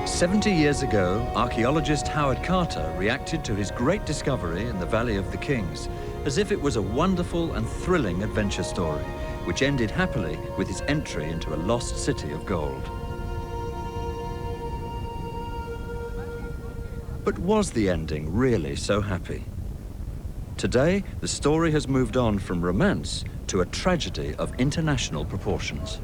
70 years ago, archaeologist Howard Carter reacted to his great discovery in the Valley of the Kings as if it was a wonderful and thrilling adventure story, which ended happily with his entry into a lost city of gold. But was the ending really so happy? Today, the story has moved on from romance to a tragedy of international proportions.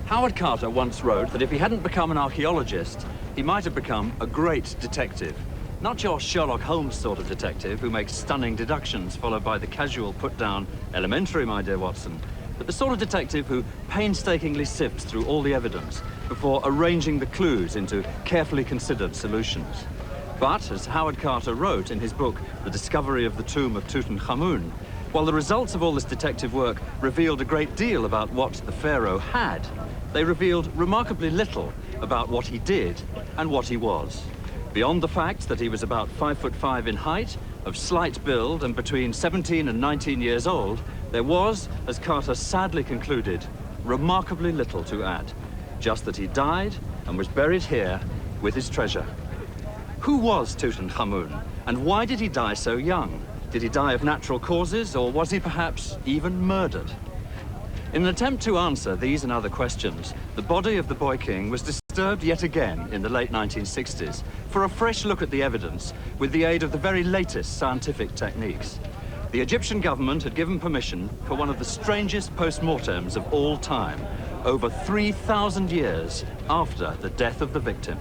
Howard Carter once wrote that if he hadn't become an archaeologist, he might have become a great detective. Not your Sherlock Holmes sort of detective who makes stunning deductions followed by the casual put-down, elementary, my dear Watson, but the sort of detective who painstakingly sifts through all the evidence before arranging the clues into carefully considered solutions. But, as Howard Carter wrote in his book, The Discovery of the Tomb of Tutankhamun, while the results of all this detective work revealed a great deal about what the pharaoh had, they revealed remarkably little about what he did and what he was. Beyond the fact that he was about 5'5" in height, of slight build and between 17 and 19 years old, there was, as Carter sadly concluded, remarkably little to add. Just that he died and was buried here with his treasure. Who was Tutankhamun, and why did he die so young? Did he die of natural causes, or was he perhaps even murdered? In an attempt to answer these and other questions, the body of the boy king was disturbed yet again in the late 1960s for a fresh look at the evidence with the aid of the very latest scientific techniques. The Egyptian government had given permission for one of the strangest post-mortems of all time, over 3,000 years after the death of the victim.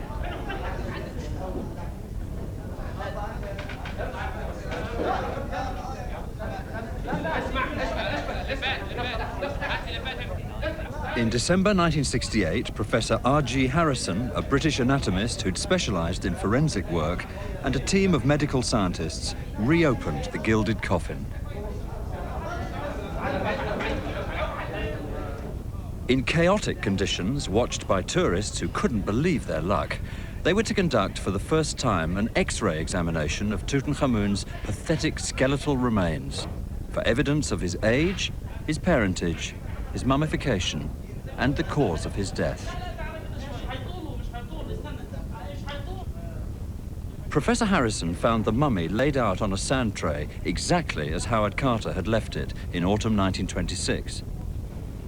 In December 1968, Professor R.G. Harrison, a British anatomist who'd specialized in forensic work, and a team of medical scientists reopened the gilded coffin. In chaotic conditions, watched by tourists who couldn't believe their luck, they were to conduct for the first time an X-ray examination of Tutankhamun's pathetic skeletal remains for evidence of his age, his parentage, his mummification, and the cause of his death. Professor Harrison found the mummy laid out on a sand tray exactly as Howard Carter had left it in autumn 1926.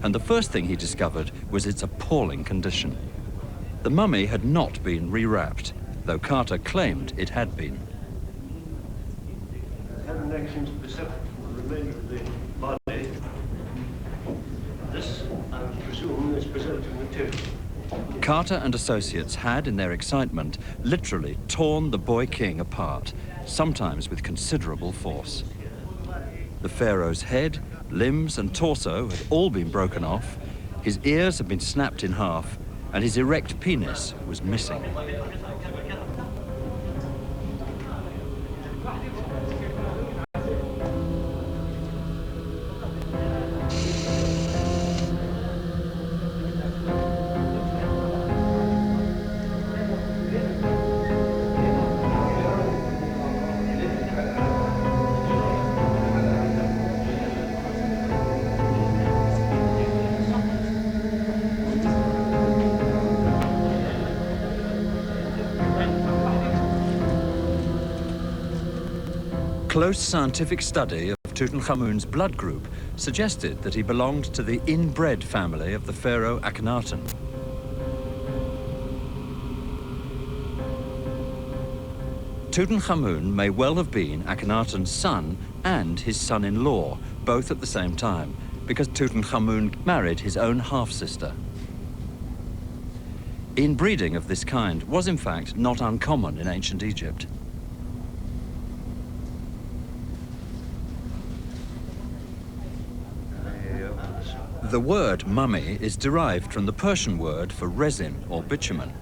And the first thing he discovered was its appalling condition. The mummy had not been rewrapped, though Carter claimed it had been. Connections perceptible from the remainder of the body. This, I would presume, is preserved material. Carter and associates had, in their excitement, literally torn the boy king apart, sometimes with considerable force. The pharaoh's head, limbs, and torso had all been broken off, his ears had been snapped in half, and his erect penis was missing. Close scientific study of Tutankhamun's blood group suggested that he belonged to the inbred family of the pharaoh Akhenaten. Tutankhamun may well have been Akhenaten's son and his son-in-law, both at the same time, because Tutankhamun married his own half-sister. Inbreeding of this kind was in fact not uncommon in ancient Egypt. The word mummy is derived from the Persian word for resin or bitumen.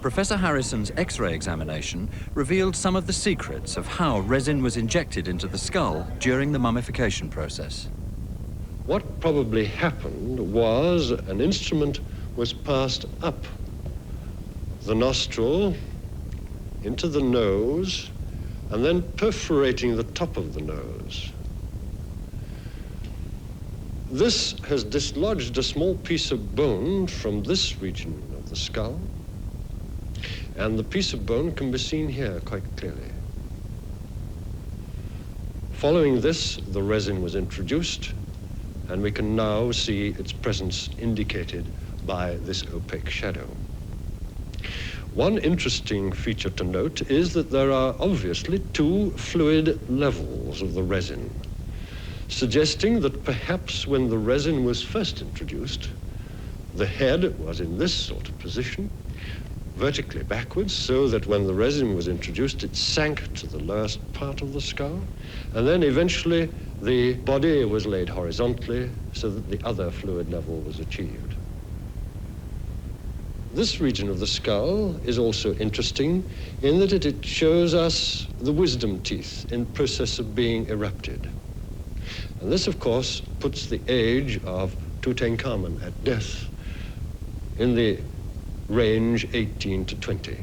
Professor Harrison's X-ray examination revealed some of the secrets of how resin was injected into the skull during the mummification process. What probably happened was an instrument was passed up the nostril into the nose and then perforating the top of the nose. This has dislodged a small piece of bone from this region of the skull, And the piece of bone can be seen here quite clearly. Following this, the resin was introduced, and we can now see its presence indicated by this opaque shadow. One interesting feature to note is that there are obviously two fluid levels of the resin, suggesting that perhaps when the resin was first introduced, the head was in this sort of position, vertically backwards, so that when the resin was introduced, it sank to the lowest part of the skull, and then eventually the body was laid horizontally so that the other fluid level was achieved. This region of the skull is also interesting in that it shows us the wisdom teeth in process of being erupted. And this, of course, puts the age of Tutankhamun at death in the range 18 to 20.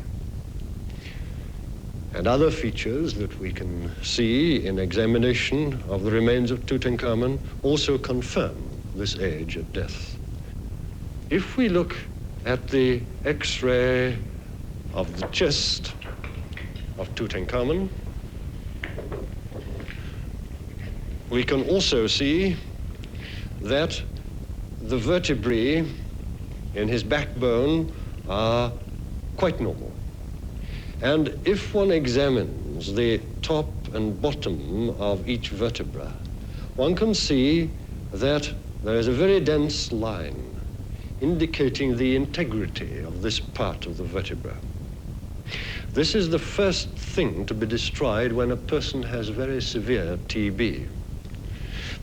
And other features that we can see in examination of the remains of Tutankhamun also confirm this age at death. If we look at the X-ray of the chest of Tutankhamun, we can also see that the vertebrae in his backbone are quite normal. And if one examines the top and bottom of each vertebra, one can see that there is a very dense line indicating the integrity of this part of the vertebra. This is the first thing to be destroyed when a person has very severe TB.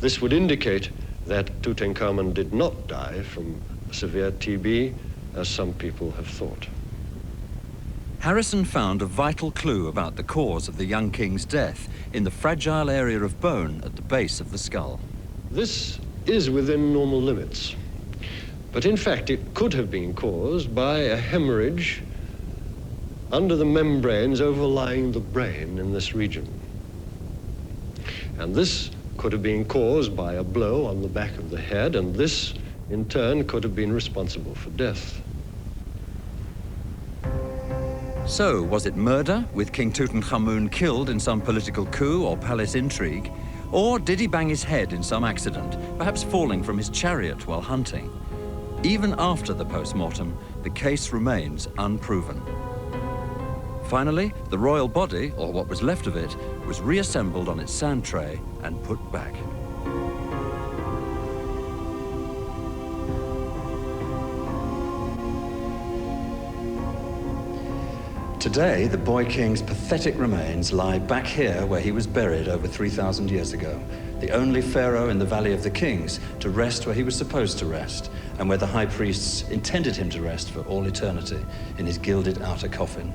This would indicate that Tutankhamun did not die from severe TB, as some people have thought. Harrison found a vital clue about the cause of the young king's death in the fragile area of bone at the base of the skull. This is within normal limits, but in fact it could have been caused by a hemorrhage under the membranes overlying the brain in this region. And this could have been caused by a blow on the back of the head, and this in turn could have been responsible for death. So, was it murder, with King Tutankhamun killed in some political coup or palace intrigue? Or did he bang his head in some accident, perhaps falling from his chariot while hunting? Even after the post-mortem, the case remains unproven. Finally, the royal body, or what was left of it, was reassembled on its sand tray and put back. Today, the boy king's pathetic remains lie back here where he was buried over 3,000 years ago, the only pharaoh in the Valley of the Kings to rest where he was supposed to rest, and where the high priests intended him to rest for all eternity, in his gilded outer coffin.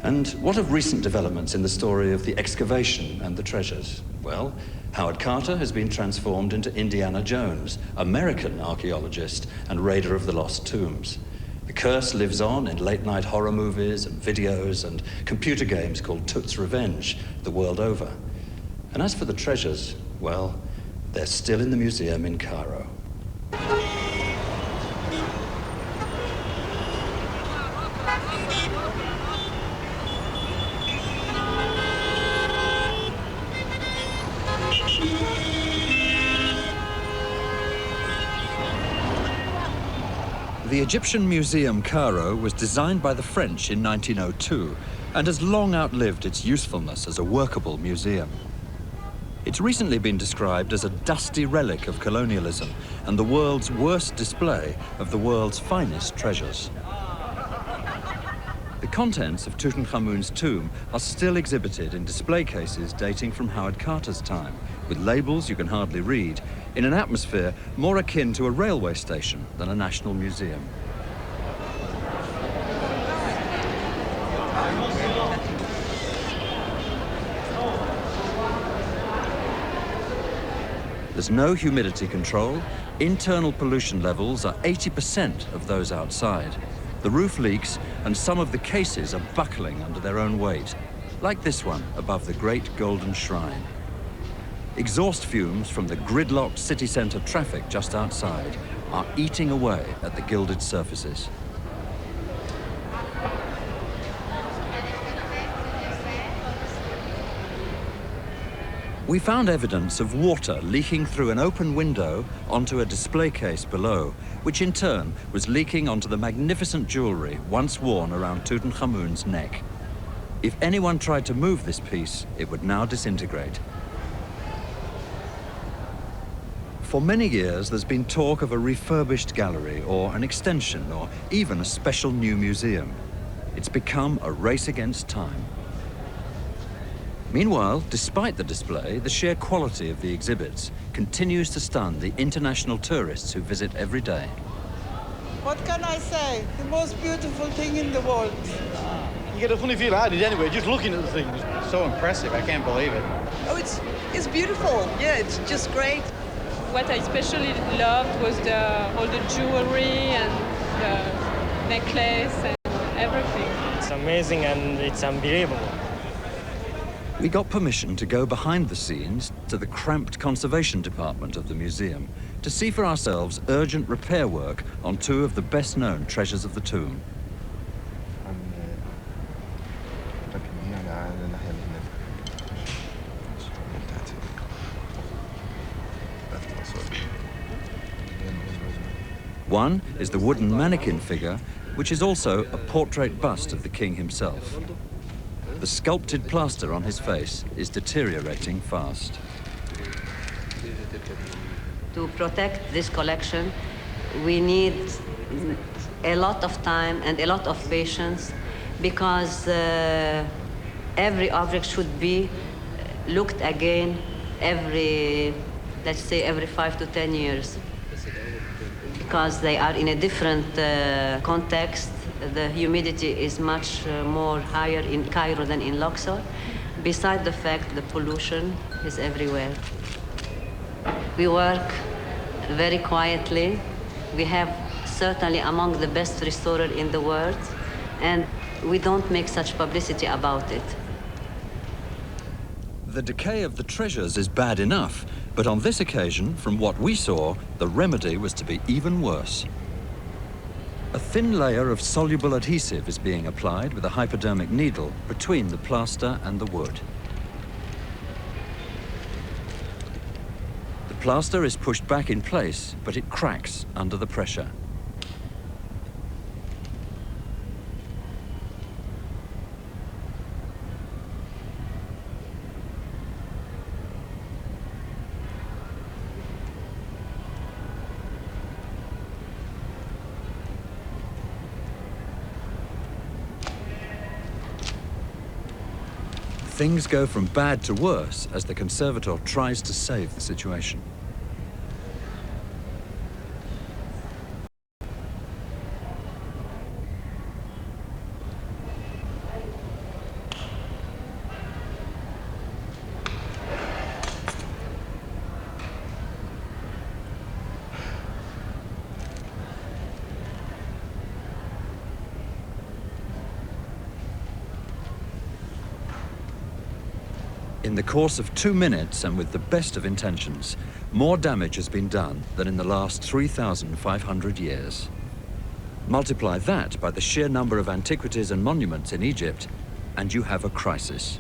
And what of recent developments in the story of the excavation and the treasures? Well, Howard Carter has been transformed into Indiana Jones, American archaeologist and raider of the lost tombs. The curse lives on in late-night horror movies and videos and computer games called Toot's Revenge the world over. And as for the treasures, well, they're still in the museum in Cairo. The Egyptian Museum Cairo was designed by the French in 1902 and has long outlived its usefulness as a workable museum. It's recently been described as a dusty relic of colonialism and the world's worst display of the world's finest treasures. The contents of Tutankhamun's tomb are still exhibited in display cases dating from Howard Carter's time, with labels you can hardly read, in an atmosphere more akin to a railway station than a national museum. There's no humidity control, internal pollution levels are 80% of those outside. The roof leaks, and some of the cases are buckling under their own weight, like this one above the Great Golden Shrine. Exhaust fumes from the gridlocked city centre traffic just outside are eating away at the gilded surfaces. We found evidence of water leaking through an open window onto a display case below, which in turn was leaking onto the magnificent jewelry once worn around Tutankhamun's neck. If anyone tried to move this piece, it would now disintegrate. For many years, there's been talk of a refurbished gallery or an extension or even a special new museum. It's become a race against time. Meanwhile, despite the display, the sheer quality of the exhibits continues to stun the international tourists who visit every day. What can I say? The most beautiful thing in the world. You get a funny feeling, I did anyway, just looking at the things. So impressive, I can't believe it. Oh, it's beautiful. Yeah, it's just great. What I especially loved was all the jewelry and the necklace and everything. It's amazing and it's unbelievable. We got permission to go behind the scenes to the cramped conservation department of the museum to see for ourselves urgent repair work on two of the best-known treasures of the tomb. One is the wooden mannequin figure, which is also a portrait bust of the king himself. The sculpted plaster on his face is deteriorating fast. To protect this collection, we need a lot of time and a lot of patience because every object should be looked again let's say every 5 to 10 years. Because they are in a different context. The humidity is much more higher in Cairo than in Luxor. Besides the fact the pollution is everywhere. We work very quietly. We have certainly among the best restorers in the world, and we don't make such publicity about it. The decay of the treasures is bad enough, but on this occasion, from what we saw, the remedy was to be even worse. A thin layer of soluble adhesive is being applied with a hypodermic needle between the plaster and the wood. The plaster is pushed back in place, but it cracks under the pressure. Things go from bad to worse as the conservator tries to save the situation. In the course of 2 minutes and with the best of intentions, more damage has been done than in the last 3,500 years. Multiply that by the sheer number of antiquities and monuments in Egypt, and you have a crisis.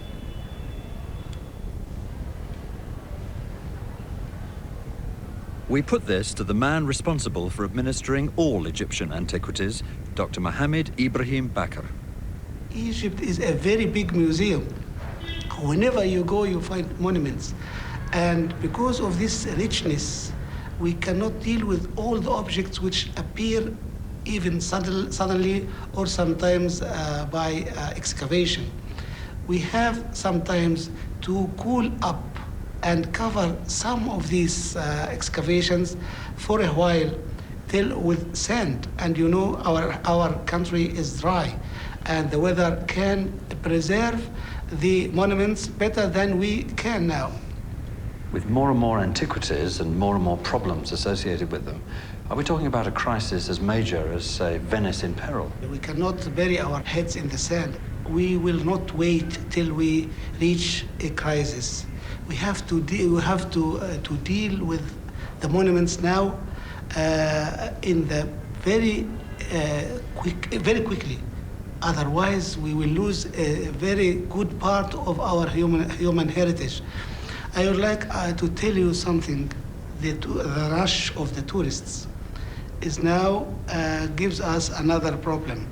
We put this to the man responsible for administering all Egyptian antiquities, Dr. Mohammed Ibrahim Bakr. Egypt is a very big museum. Whenever you go, you find monuments. And because of this richness, we cannot deal with all the objects which appear even suddenly or sometimes by excavation. We have sometimes to cool up and cover some of these excavations for a while till with sand. And you know, our country is dry, and the weather can preserve the monuments better than we can now. With more and more antiquities and more problems associated with them, are we talking about a crisis as major as, say, Venice in peril? We cannot bury our heads in the sand. We will not wait till we reach a crisis. We have to deal with the monuments now in the very quickly. Otherwise, we will lose a very good part of our human heritage. I would like to tell you something. The rush of the tourists is now gives us another problem.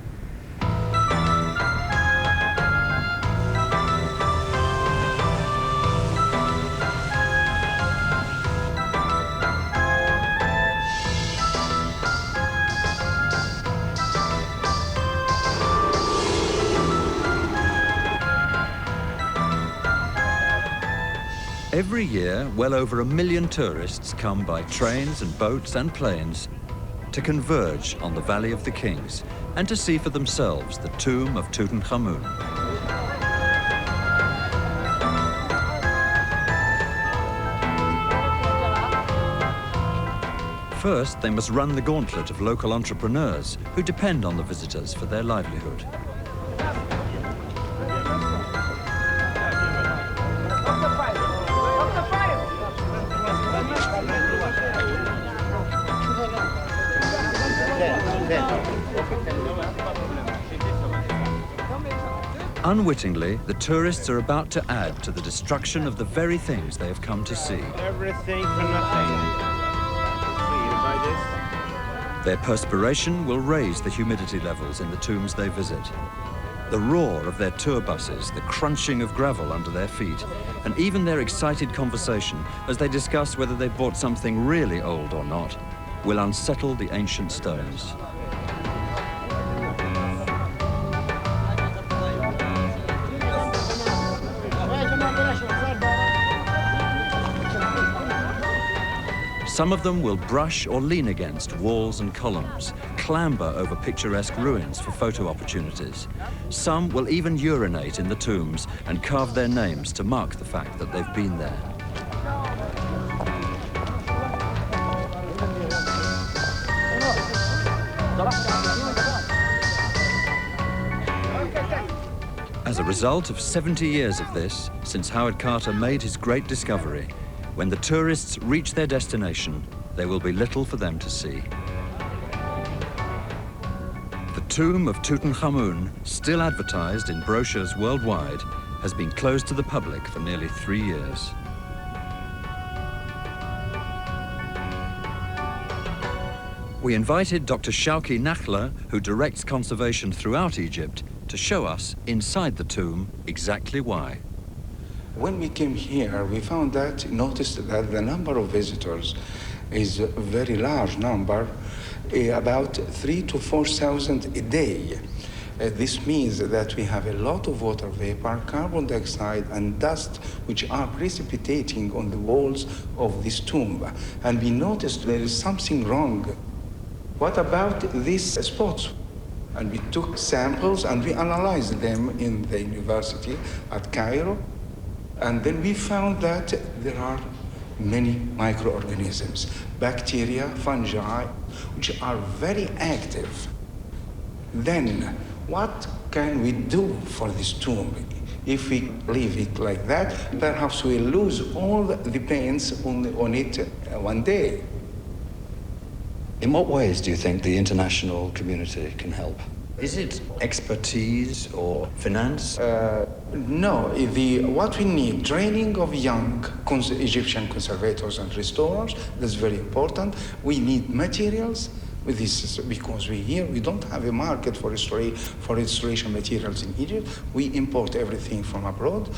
Every year, well over 1 million tourists come by trains and boats and planes to converge on the Valley of the Kings and to see for themselves the tomb of Tutankhamun. First, they must run the gauntlet of local entrepreneurs who depend on the visitors for their livelihood. Unwittingly, the tourists are about to add to the destruction of the very things they have come to see. Everything for nothing. Their perspiration will raise the humidity levels in the tombs they visit. The roar of their tour buses, the crunching of gravel under their feet, and even their excited conversation as they discuss whether they bought something really old or not, will unsettle the ancient stones. Some of them will brush or lean against walls and columns, clamber over picturesque ruins for photo opportunities. Some will even urinate in the tombs and carve their names to mark the fact that they've been there. As a result of 70 years of this, since Howard Carter made his great discovery, when the tourists reach their destination, there will be little for them to see. The tomb of Tutankhamun, still advertised in brochures worldwide, has been closed to the public for nearly 3 years. We invited Dr. Shawki Nakhla, who directs conservation throughout Egypt, to show us inside the tomb exactly why. When we came here, we noticed that the number of visitors is a very large number, about 3,000 to 4,000 a day. This means that we have a lot of water vapor, carbon dioxide, and dust, which are precipitating on the walls of this tomb. And we noticed there is something wrong. What about these spots? And we took samples and we analyzed them in the university at Cairo. And then we found that there are many microorganisms, bacteria, fungi, which are very active. Then, what can we do for this tomb? If we leave it like that, perhaps we'll lose all the paints on it one day. In what ways do you think the international community can help? Is it expertise or finance? No, what we need, training of young Egyptian conservators and restorers, that's very important. We need materials. This is because we don't have a market for restoration materials in Egypt. We import everything from abroad.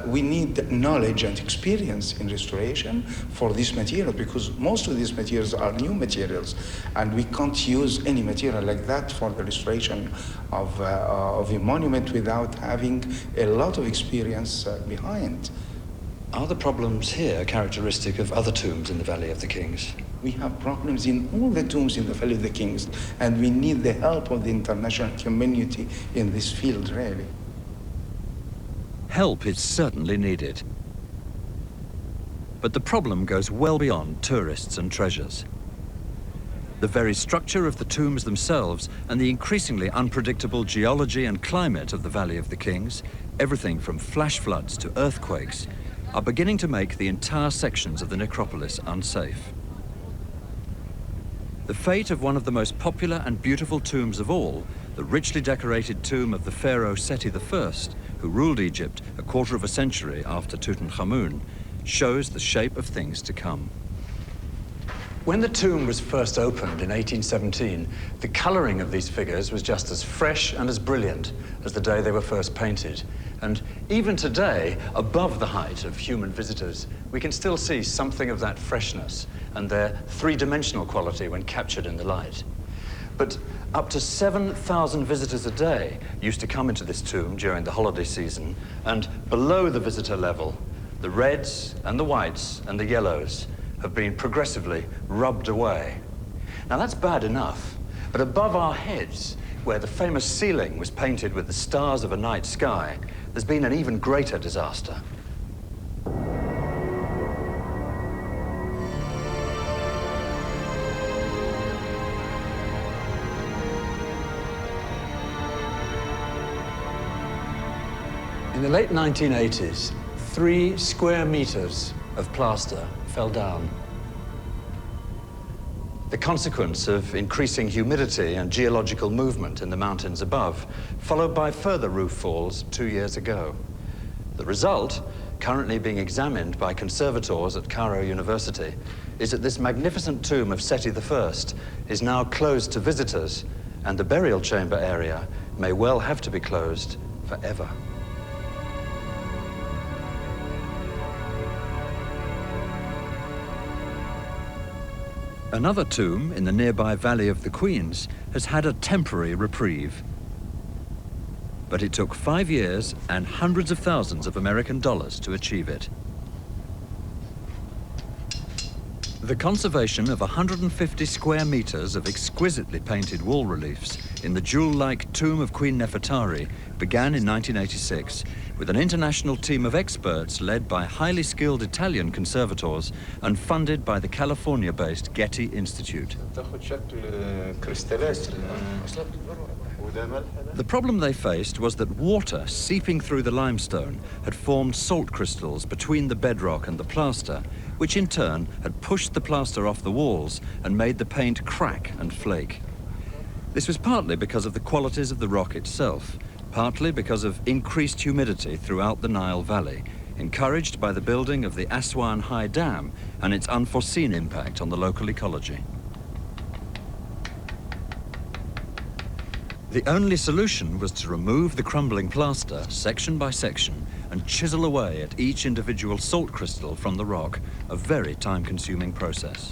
We need knowledge and experience in restoration for this material, because most of these materials are new materials, and we can't use any material like that for the restoration of a monument without having a lot of experience behind. Are the problems here characteristic of other tombs in the Valley of the Kings? We have problems in all the tombs in the Valley of the Kings, and we need the help of the international community in this field, really. Help is certainly needed. But the problem goes well beyond tourists and treasures. The very structure of the tombs themselves and the increasingly unpredictable geology and climate of the Valley of the Kings, everything from flash floods to earthquakes, are beginning to make the entire sections of the necropolis unsafe. The fate of one of the most popular and beautiful tombs of all, the richly decorated tomb of the pharaoh Seti I, who ruled Egypt a quarter of a century after Tutankhamun, shows the shape of things to come. When the tomb was first opened in 1817, the colouring of these figures was just as fresh and as brilliant as the day they were first painted. And even today, above the height of human visitors, we can still see something of that freshness and their three-dimensional quality when captured in the light. But up to 7,000 visitors a day used to come into this tomb during the holiday season, and below the visitor level, the reds and the whites and the yellows have been progressively rubbed away. Now that's bad enough, but above our heads, where the famous ceiling was painted with the stars of a night sky, there's been an even greater disaster. In the late 1980s, 3 square meters of plaster fell down. The consequence of increasing humidity and geological movement in the mountains above, followed by further roof falls 2 years ago. The result, currently being examined by conservators at Cairo University, is that this magnificent tomb of Seti I is now closed to visitors, and the burial chamber area may well have to be closed forever. Another tomb in the nearby Valley of the Queens has had a temporary reprieve. But it took 5 years and hundreds of thousands of American dollars to achieve it. The conservation of 150 square meters of exquisitely painted wall reliefs in the jewel-like tomb of Queen Nefertari began in 1986 with an international team of experts led by highly skilled Italian conservators and funded by the California-based Getty Institute. The problem they faced was that water seeping through the limestone had formed salt crystals between the bedrock and the plaster, which in turn had pushed the plaster off the walls and made the paint crack and flake. This was partly because of the qualities of the rock itself, partly because of increased humidity throughout the Nile Valley, encouraged by the building of the Aswan High Dam and its unforeseen impact on the local ecology. The only solution was to remove the crumbling plaster section by section and chisel away at each individual salt crystal from the rock, a very time-consuming process.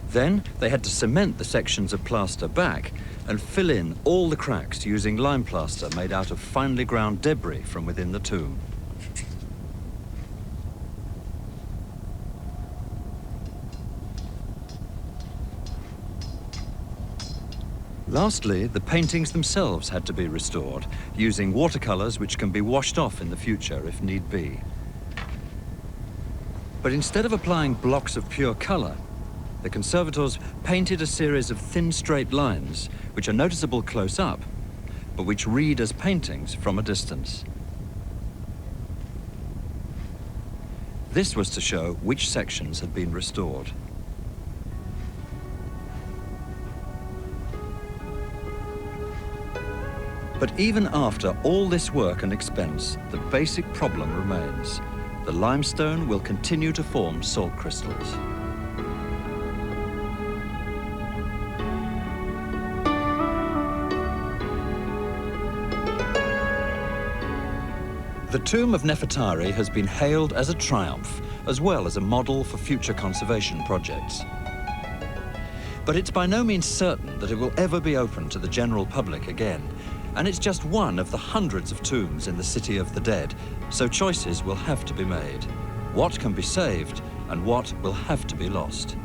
Then they had to cement the sections of plaster back and fill in all the cracks using lime plaster made out of finely ground debris from within the tomb. Lastly, the paintings themselves had to be restored, using watercolors which can be washed off in the future if need be. But instead of applying blocks of pure color, the conservators painted a series of thin straight lines which are noticeable close up, but which read as paintings from a distance. This was to show which sections had been restored. But even after all this work and expense, the basic problem remains. The limestone will continue to form salt crystals. The tomb of Nefertari has been hailed as a triumph, as well as a model for future conservation projects. But it's by no means certain that it will ever be open to the general public again, and it's just one of the hundreds of tombs in the City of the Dead, so choices will have to be made. What can be saved, and what will have to be lost?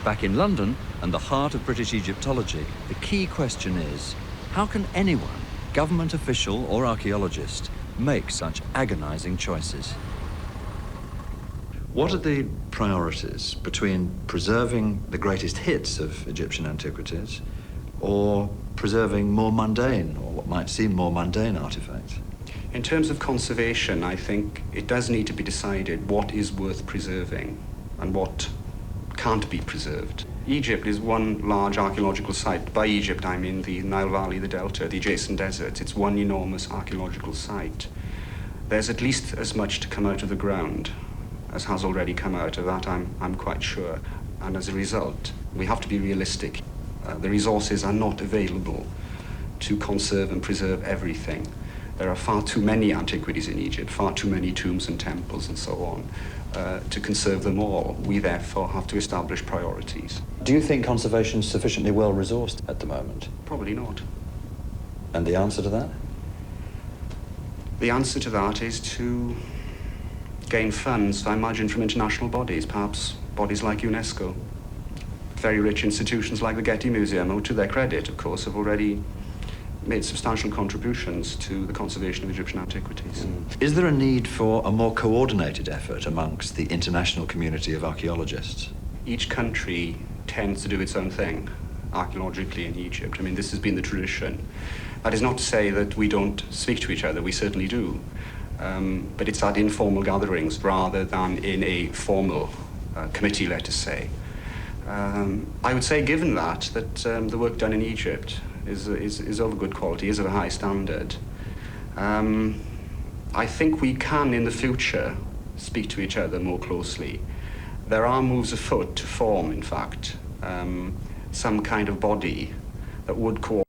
Back in London, and the heart of British Egyptology, the key question is, how can anyone, government official or archaeologist, make such agonizing choices. What are the priorities between preserving the greatest hits of Egyptian antiquities or preserving more mundane, or what might seem more mundane artifacts? In terms of conservation, I think it does need to be decided what is worth preserving and what can't be preserved. Egypt is one large archaeological site. By Egypt, I mean the Nile Valley, the Delta, the adjacent deserts. It's one enormous archaeological site. There's at least as much to come out of the ground as has already come out of that, I'm quite sure. And as a result, we have to be realistic. The resources are not available to conserve and preserve everything. There are far too many antiquities in Egypt, far too many tombs and temples and so on, to conserve them all. We therefore have to establish priorities. Do you think conservation is sufficiently well resourced at the moment? Probably not. And the answer to that? The answer to that is to gain funds, I imagine, from international bodies, perhaps bodies like UNESCO. Very rich institutions like the Getty Museum, who, to their credit, of course, have already made substantial contributions to the conservation of Egyptian antiquities. Is there a need for a more coordinated effort amongst the international community of archaeologists? Each country tends to do its own thing, archaeologically in Egypt. I mean, this has been the tradition. That is not to say that we don't speak to each other, we certainly do. But it's at informal gatherings rather than in a formal committee, let us say. I would say, given that the work done in Egypt is of a good quality, is of a high standard, I think we can, in the future, speak to each other more closely. There are moves afoot to form, in fact, some kind of body that would coordinate